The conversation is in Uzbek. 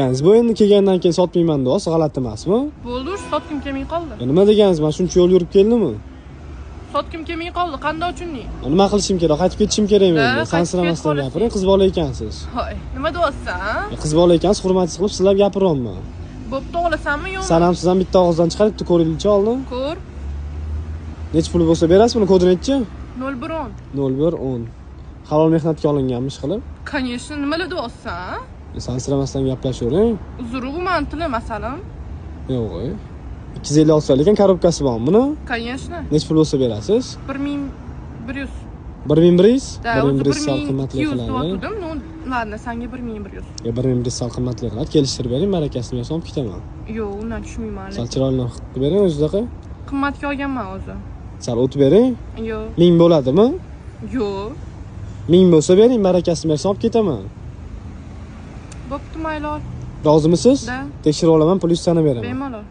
Bu endi kelgandan keyin sotmayman deyapsiz, g'alati emasmi? Bo'ldi, sotkim kelmay qoldi. Nima deganingiz? Men shuncha yo'l yurib keldimmi? Sotkim kelmay qoldi. Qanday uchunni? Nima qilishim kerak? Qaytib ketishim kerakmi endi? Sansiramasdan gapiring, qiz bola ekansiz. Hoy, nima deyapsan? Qiz bola ekansiz, hurmatsiz qilib sizlar gapiryapman. Bo'pti, olasanmi yo'qmi? San ham siz ham bitta og'izdan chiqaribdi, ko'ringchi oldin. Ko'r. Necha pul bo'lsa berasiz buni? Kodi nechi? 0110. 0110. Halol mehnatga olinganmish qilib. Конечно, nimalar deyapsan? Sansiramasdan gaplashavering. Uzr, bu men tili masalan. Yo'q. 250 so'm lekin korobkasi bormi buni? Конечно. Necha pul bo'lsa berasiz? 1100. 1100? Da, 1100 sal qimmatli qiladi. Yo'qdim, ladna senga 1100. 1100 sal qimmatli qiladi. Kelishtirib bering, barakasini bersam ketaman. Yo'q, undan tushmayman. Sal chiroyli qilib bering o'zidaqa. Qimmatga olganman o'zi. Sal o't bering. Yo'q. 1000 bo'ladimi? Yo'q. 1000 bo'lsa bering, barakasini bersam olib ketaman. Bo'pti, mayli. Rozimisiz? Da. Tekshirib olaman, pul 100 tani beraman. Bemalol.